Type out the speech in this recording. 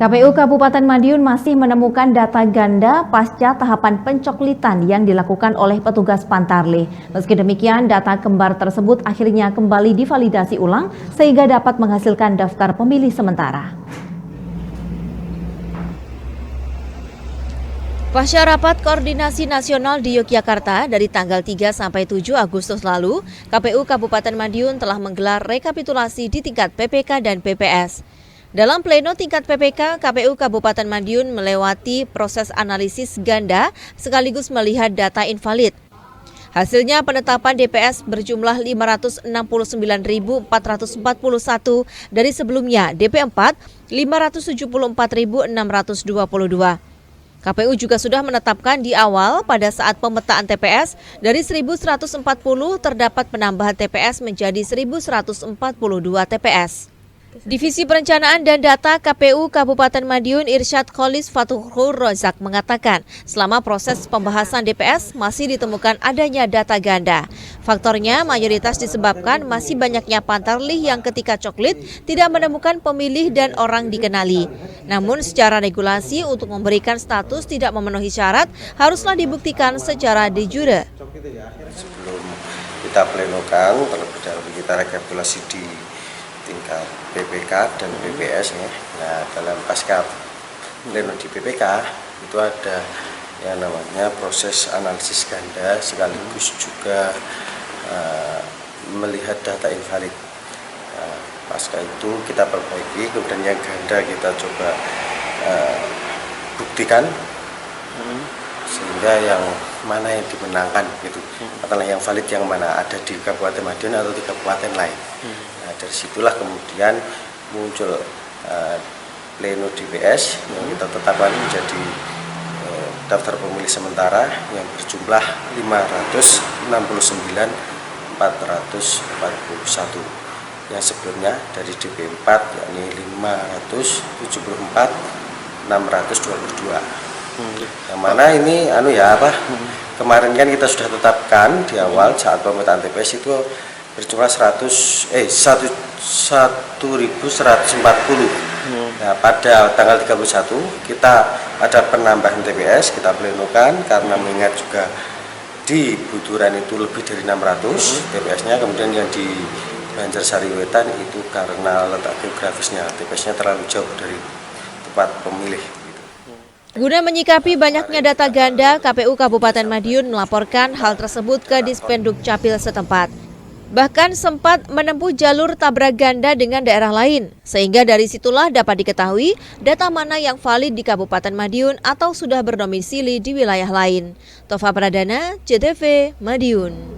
KPU Kabupaten Madiun masih menemukan data ganda pasca tahapan pencoklitan yang dilakukan oleh petugas Pantarlih. Meski demikian, data kembar tersebut akhirnya kembali divalidasi ulang sehingga dapat menghasilkan daftar pemilih sementara. Pasca rapat koordinasi nasional di Yogyakarta dari tanggal 3 sampai 7 Agustus lalu, KPU Kabupaten Madiun telah menggelar rekapitulasi di tingkat PPK dan PPS. Dalam pleno tingkat PPK, KPU Kabupaten Madiun melewati proses analisis ganda sekaligus melihat data invalid. Hasilnya penetapan DPS berjumlah 569.441 dari sebelumnya DP4 574.622. KPU juga sudah menetapkan di awal pada saat pemetaan TPS dari 1.140 terdapat penambahan TPS menjadi 1.142 TPS. Divisi Perencanaan dan Data KPU Kabupaten Madiun Irsyad Kholis Fatuhur Rozak mengatakan selama proses pembahasan DPS masih ditemukan adanya data ganda. Faktornya mayoritas disebabkan masih banyaknya Pantarlih yang ketika coklit tidak menemukan pemilih dan orang dikenali. Namun secara regulasi untuk memberikan status tidak memenuhi syarat haruslah dibuktikan secara de jure. Sebelum kita plenokan, terlebih dahulu kita rekapitulasi di tingkat PPK dan PPS ya. Nah, dalam pasca pleno di PPK itu ada yang namanya proses analisis ganda sekaligus juga melihat data invalid. Pasca itu kita perbaiki, kemudian yang ganda kita coba buktikan sehingga yang mana yang dimenangkan gitu, atau yang valid yang mana ada di Kabupaten Madiun atau di kabupaten lain. Nah, dari situlah kemudian muncul pleno DPS yang kita tetapkan menjadi daftar pemilih sementara yang berjumlah 569.441 yang sebelumnya dari DP4 yakni 574.622. Yang mana ini kemarin kan kita sudah tetapkan di awal saat pemetaan TPS itu berjumlah 1.140. Nah, pada tanggal 31 kita ada penambahan TPS, kita plenokan karena mengingat juga di Buturan itu lebih dari 600 TPS-nya, kemudian yang di Banjarsari Wetan itu karena letak geografisnya TPS-nya terlalu jauh dari tempat pemilih. Guna menyikapi banyaknya data ganda, KPU Kabupaten Madiun melaporkan hal tersebut ke Dispenduk Capil setempat. Bahkan sempat menempuh jalur tabrak ganda dengan daerah lain, sehingga dari situlah dapat diketahui data mana yang valid di Kabupaten Madiun atau sudah berdomisili di wilayah lain. Tova Pradana, JTV, Madiun.